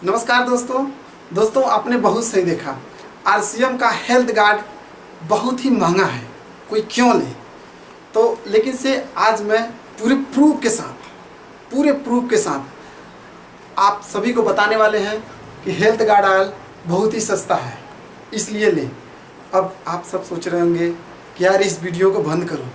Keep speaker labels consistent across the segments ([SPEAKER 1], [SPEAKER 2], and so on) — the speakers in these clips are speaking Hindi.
[SPEAKER 1] नमस्कार दोस्तों आपने बहुत सही देखा। आरसीएम का हेल्थ गार्ड बहुत ही महंगा है, कोई क्यों ले। तो लेकिन से आज मैं पूरे प्रूफ के साथ आप सभी को बताने वाले हैं कि हेल्थ गार्ड ऑयल बहुत ही सस्ता है, इसलिए ले। अब आप सब सोच रहे होंगे कि यार इस वीडियो को बंद करो,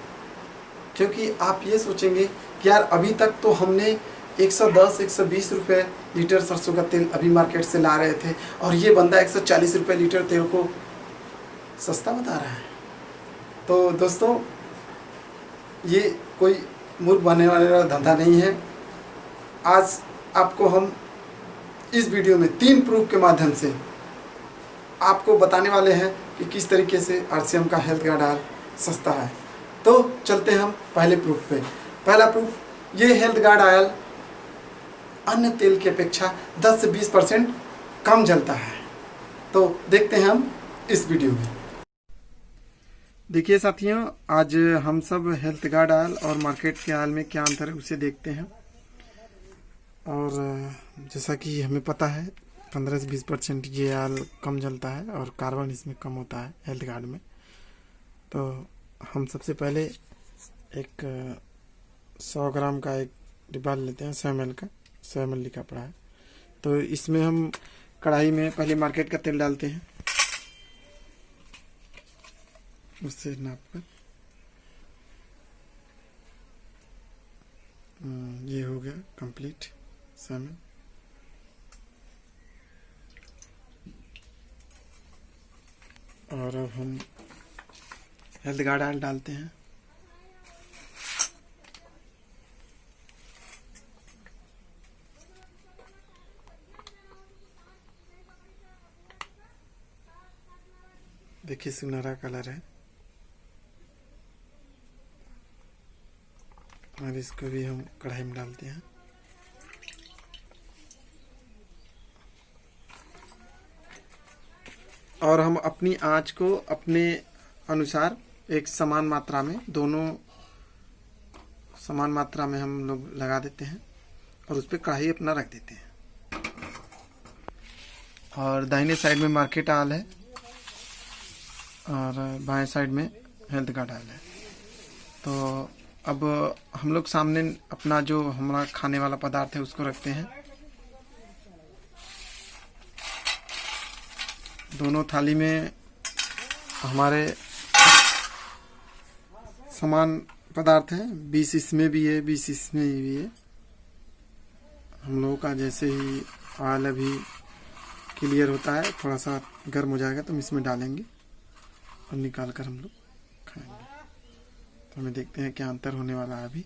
[SPEAKER 1] क्योंकि आप ये सोचेंगे कि यार अभी तक तो हमने 110-120 रुपये लीटर सरसों का तेल अभी मार्केट से ला रहे थे और ये बंदा 140 रुपये लीटर तेल को सस्ता बता रहा है। तो दोस्तों ये कोई मूर्ख बनने वाला धंधा नहीं है। आज आपको हम इस वीडियो में 3 प्रूफ के माध्यम से आपको बताने वाले हैं कि किस तरीके से आरसीएम का हेल्थ गार्ड ऑयल सस्ता है। तो चलते हैं हम पहले प्रूफ पे। पहला प्रूफ, ये हेल्थ गार्ड ऑयल अन्य तेल की अपेक्षा 10 से 20% कम जलता है। तो देखते हैं हम इस वीडियो में। देखिए साथियों, आज हम सब हेल्थ गार्ड ऑयल और मार्केट के ऑयल में क्या अंतर है उसे देखते हैं। और जैसा कि हमें पता है 15 से 20% ये ऑयल कम जलता है और कार्बन इसमें कम होता है हेल्थ गार्ड में। तो हम सबसे पहले एक 100 ग्राम का एक डिब्बा लेते हैं, 100 ml का, 100 ml लिखा पड़ा है। तो इसमें हम कढ़ाई में पहले मार्केट का तेल डालते हैं, उससे नाप कर ये हो गया कंप्लीट 100 ml। और अब हम हेल्थ गार्ड ऑयल डालते हैं। देखिए सुनहरा कलर है और इसको भी हम कढ़ाई में डालते हैं। और हम अपनी आंच को अपने अनुसार एक समान मात्रा में, दोनों समान मात्रा में हम लोग लगा देते हैं और उस पर कढ़ाई अपना रख देते हैं। और दाहिने साइड में मार्केट ऑयल है और बाएं साइड में हेल्थ गार्ड ऑयल है। तो अब हम लोग सामने अपना जो हमारा खाने वाला पदार्थ है उसको रखते हैं। दोनों थाली में हमारे समान पदार्थ हैं, 20 इसमें भी है, 20 इसमें भी है। हम लोगों का जैसे ही ऑयल अभी क्लियर होता है, थोड़ा सा गर्म हो जाएगा तो हम इसमें डालेंगे और निकाल कर हम लोग खाएंगे। तो हमें देखते हैं क्या अंतर होने वाला है अभी।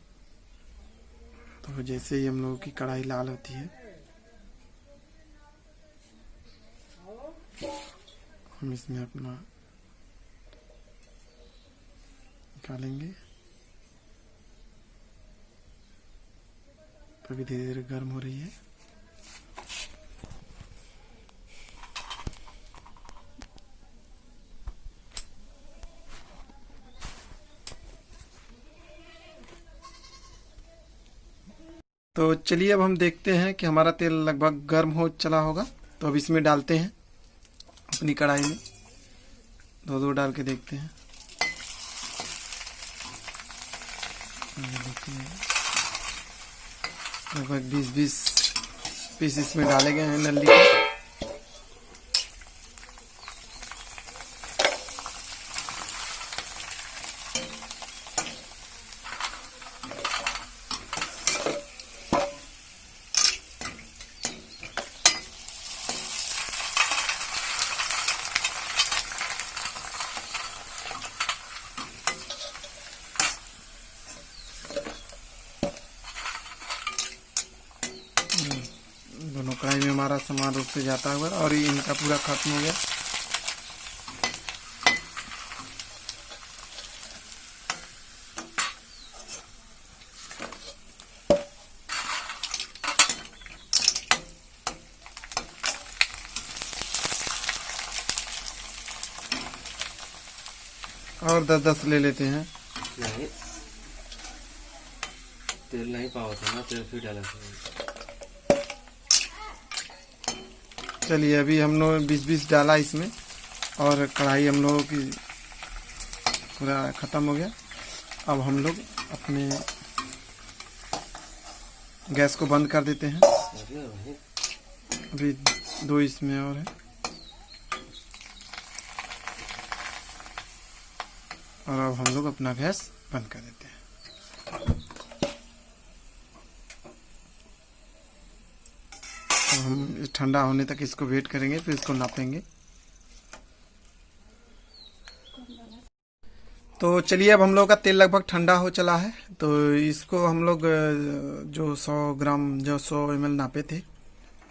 [SPEAKER 1] तो जैसे ही हम लोगों की कढ़ाई लाल होती है, हम इसमें अपना निकालेंगे। तो अभी धीरे धीरे गर्म हो रही है। तो चलिए अब हम देखते हैं कि हमारा तेल लगभग गर्म हो चला होगा। तो अब इसमें डालते हैं अपनी कढ़ाई में, दो डाल के देखते हैं। लगभग 20 पीस इसमें डाले गए हैं नल्ली के। दोनों कढ़ाई में हमारा समान रूप से जाता हुआ और ये इनका पूरा खत्म हो गया। और 10-10 ले लेते हैं।
[SPEAKER 2] नहीं, तेल नहीं पावा था ना, तेल फिर डाला था।
[SPEAKER 1] चलिए अभी हम लोग 20-20 डाला इसमें और कढ़ाई हम लोगों की पूरा ख़त्म हो गया। अब हम लोग अपने गैस को बंद कर देते हैं। अभी 2 इसमें और है और अब हम लोग अपना गैस बंद कर देते हैं। अब हम ठंडा होने तक इसको वेट करेंगे, फिर इसको नापेंगे। तो चलिए अब हम लोग का तेल लगभग ठंडा हो चला है, तो इसको हम लोग जो 100 ग्राम जो 100 ml नापे थे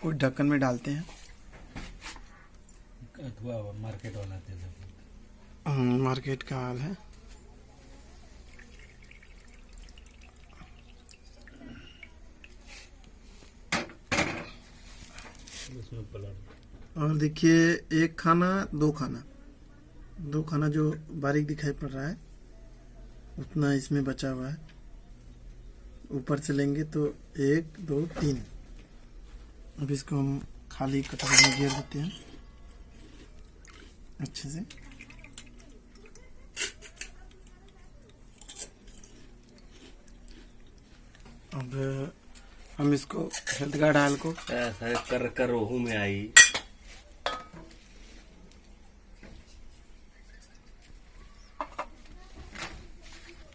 [SPEAKER 1] उस ढक्कन में डालते हैं।
[SPEAKER 2] मार्केट वाला तेल,
[SPEAKER 1] मार्केट का हाल है। और देखिए 1 खाना 2 खाना जो बारीक दिखाई पड़ रहा है उतना इसमें बचा हुआ है। ऊपर से लेंगे तो 1 2 3। अब इसको हम खाली कटोरी में घेर देते हैं अच्छे से। अब हम इसको हेल्थ गार्ड ऑयल को
[SPEAKER 2] ऐसा कर रोहू में आई।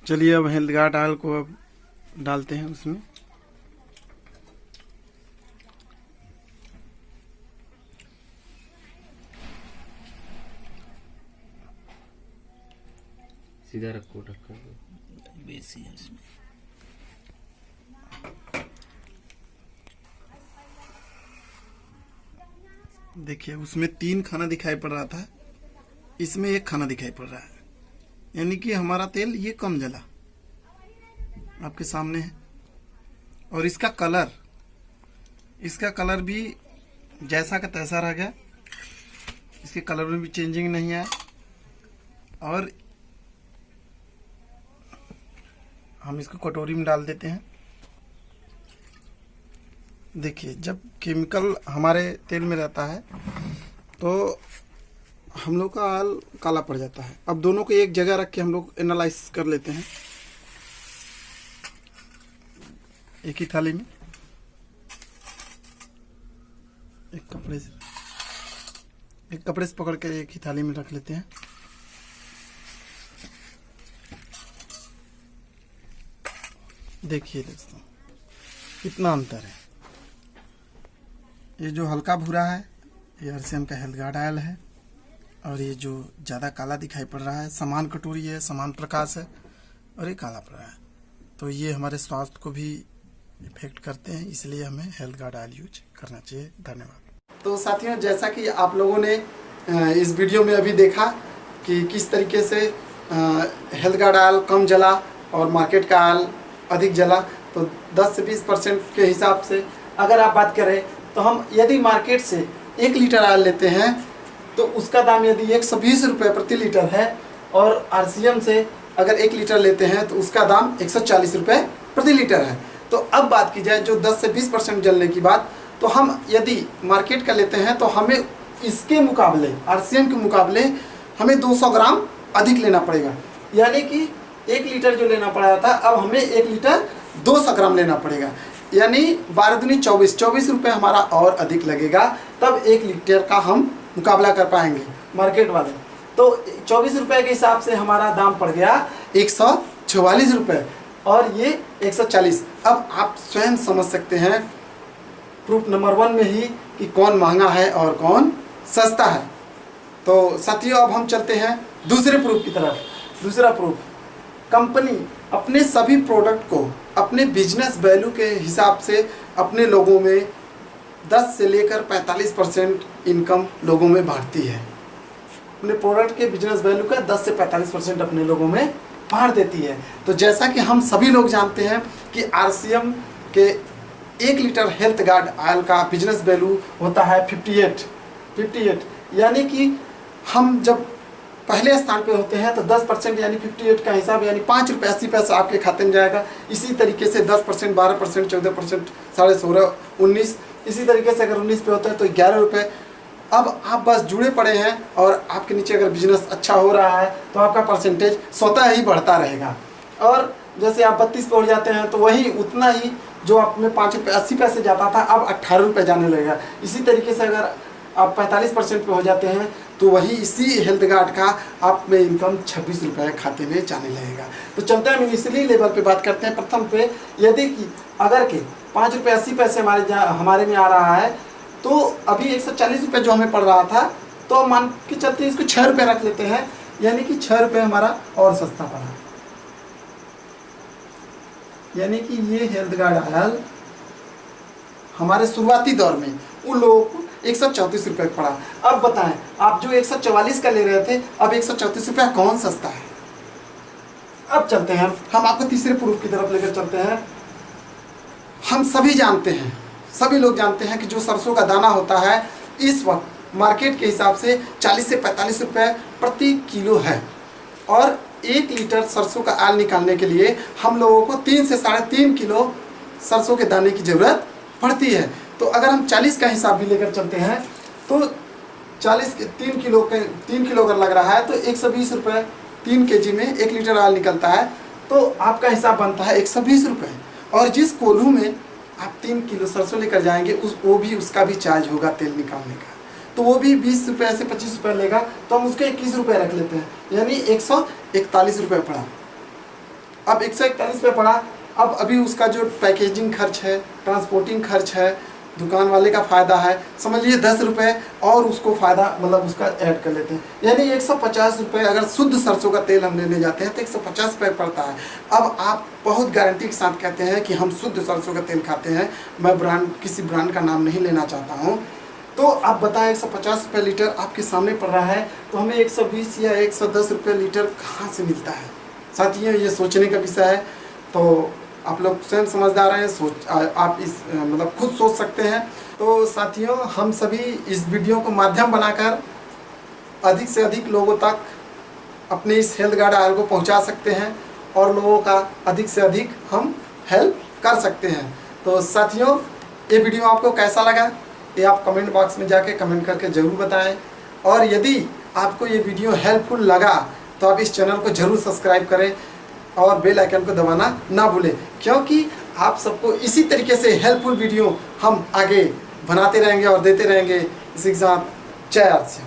[SPEAKER 1] चलिए अब हेल्थ गार्ड ऑयल को अब डालते हैं उसमें।
[SPEAKER 2] सीधा रखो ढक्कन, बेसी है इसमें।
[SPEAKER 1] देखिए उसमें 3 खाना दिखाई पड़ रहा था, इसमें 1 खाना दिखाई पड़ रहा है, यानी कि हमारा तेल ये कम जला, आपके सामने है। और इसका कलर भी जैसा का तैसा रह गया, इसके कलर में भी चेंजिंग नहीं आया। और हम इसको कटोरी में डाल देते हैं। देखिए जब केमिकल हमारे तेल में रहता है तो हम लोग का आल काला पड़ जाता है। अब दोनों को एक जगह रख के हम लोग एनालाइज कर लेते हैं एक ही थाली में। एक कपड़े से पकड़ के एक ही थाली में रख लेते हैं। देखिए दोस्तों कितना अंतर है। ये जो हल्का भूरा है ये आरसीएम का हेल्थ गार्ड ऑयल है, और ये जो ज़्यादा काला दिखाई पड़ रहा है समान कटोरी है, समान प्रकाश है, और ये काला पड़ रहा है, तो ये हमारे स्वास्थ्य को भी इफेक्ट करते हैं, इसलिए हमें हेल्थ गार्ड ऑयल यूज करना चाहिए। धन्यवाद। तो साथियों जैसा कि आप लोगों ने इस वीडियो में अभी देखा कि किस तरीके से हेल्थ गार्ड ऑयल कम जला और मार्केट का ऑयल अधिक जला, तो 10 से 20% के हिसाब से अगर आप बात करें तो हम यदि मार्केट से 1 लीटर ऑयल लेते हैं तो उसका दाम यदि 120 रुपये प्रति लीटर है, और आरसीएम से अगर 1 लीटर लेते हैं तो उसका दाम 140 रुपये प्रति लीटर है। तो अब बात की जाए जो 10 से 20% जलने की बात, तो हम यदि मार्केट का लेते हैं तो हमें इसके मुकाबले आरसीएम के मुकाबले हमें 200 ग्राम अधिक लेना पड़ेगा, यानी कि 1 लीटर जो लेना पड़ रहा था अब हमें 1 लीटर 200 ग्राम लेना पड़ेगा, यानी 12 दूनी 24 रुपये हमारा और अधिक लगेगा, तब 1 लीटर का हम मुकाबला कर पाएंगे मार्केट वाले। तो 24 रुपये के हिसाब से हमारा दाम पड़ गया 144 रुपये और ये 140। अब आप स्वयं समझ सकते हैं प्रूफ नंबर 1 में ही कि कौन महंगा है और कौन सस्ता है। तो साथियों अब हम चलते हैं दूसरे प्रूफ की तरफ। दूसरा प्रूफ, कंपनी अपने सभी प्रोडक्ट को अपने बिजनेस वैल्यू के हिसाब से अपने लोगों में 10 से लेकर 45% इनकम लोगों में बांटती है। अपने प्रोडक्ट के बिजनेस वैल्यू का 10 से 45% अपने लोगों में बांट देती है। तो जैसा कि हम सभी लोग जानते हैं कि आरसीएम के 1 लीटर हेल्थ गार्ड ऑयल का बिजनेस वैल्यू होता है 58, यानी कि हम जब पहले स्थान पे होते हैं तो 10% यानी 58 का हिसाब यानी 5 रुपये 80 पैसा आपके खाते में जाएगा। इसी तरीके से 10%, 12%, 14%, 16.5, 19, इसी तरीके से अगर 19 पे होता है तो 11 रुपये अब आप बस जुड़े पड़े हैं और आपके नीचे अगर बिजनेस अच्छा हो रहा है तो आपका परसेंटेज स्वतः ही बढ़ता रहेगा। और जैसे आप 32 पे उड़ जाते हैं तो वही उतना ही जो आप में 5 रुपये 80 पैसे जाता था अब 18 रुपये जाने लगेगा। इसी तरीके से अगर आप 45% पे हो जाते हैं तो वही इसी हेल्थ कार्ड का आप में इनकम 26 रुपये खाते में जाने लगेगा। तो चलते हैं मिनिस्ट्री लेवल पे बात करते हैं। प्रथम पे यदि कि अगर के 5 रुपये 80 पैसे हमारे में आ रहा है तो अभी 140 रुपये जो हमें पड़ रहा था तो मान के चलते हैं इसको 6 रुपये रख लेते हैं, यानी कि 6 रुपये हमारा और सस्ता पड़ा। यानी कि ये हेल्थ कार्ड आयल हमारे शुरुआती दौर में उन लोगों को 134 रुपये पड़ा। अब बताएं आप जो 144 का ले रहे थे अब 134 रुपया कौन सस्ता है। अब चलते हैं हम आपको तीसरे प्रूफ की तरफ लेकर चलते हैं। हम सभी जानते हैं, सभी लोग जानते हैं कि जो सरसों का दाना होता है इस वक्त मार्केट के हिसाब से 40 से 45 रुपये प्रति किलो है और 1 लीटर सरसों का आयल निकालने के लिए हम लोगों को 3 से 3.5 किलो सरसों के दाने की ज़रूरत पड़ती है। तो अगर हम 40 का हिसाब भी लेकर चलते हैं तो 40 के 3 किलो अगर लग रहा है तो 120 रुपये 3 kg में 1 लीटर आयल निकलता है तो आपका हिसाब बनता है 120 रुपये। और जिस कोल्हू में आप 3 किलो सरसों लेकर जाएंगे उसका भी चार्ज होगा तेल निकालने का, तो वो भी 20 रुपये से 25 रुपये लेगा, तो हम उसके 21 रुपये रख लेते हैं, यानी 141 रुपये पड़ा। अब 141 रुपये पड़ा। अब अभी उसका जो पैकेजिंग खर्च है, ट्रांसपोर्टिंग खर्च है, दुकान वाले का फ़ायदा है, समझ लीजिए 10 रुपये और उसको फ़ायदा मतलब उसका ऐड कर लेते हैं, यानी 150 रुपये। अगर शुद्ध सरसों का तेल हम लेने जाते हैं तो 150 रुपये पड़ता है। अब आप बहुत गारंटी के साथ कहते हैं कि हम शुद्ध सरसों का तेल खाते हैं, मैं किसी ब्रांड का नाम नहीं लेना चाहता हूँ, तो आप बताएं 150 रुपये लीटर आपके सामने पड़ रहा है तो हमें 120 या 110 रुपये लीटर कहाँ से मिलता है। साथियों ये सोचने का विषय है, तो आप लोग स्वयं समझदार हैं, आप इस मतलब खुद सोच सकते हैं। तो साथियों हम सभी इस वीडियो को माध्यम बनाकर अधिक से अधिक लोगों तक अपने इस हेल्थ कार्ड आयल को पहुंचा सकते हैं और लोगों का अधिक से अधिक हम हेल्प कर सकते हैं। तो साथियों ये वीडियो आपको कैसा लगा ये आप कमेंट बॉक्स में जाके कमेंट करके ज़रूर बताएं, और यदि आपको ये वीडियो हेल्पफुल लगा तो आप इस चैनल को ज़रूर सब्सक्राइब करें और बेल आइकन को दबाना ना भूलें, क्योंकि आप सबको इसी तरीके से हेल्पफुल वीडियो हम आगे बनाते रहेंगे और देते रहेंगे। इसी के साथ जय आर सी।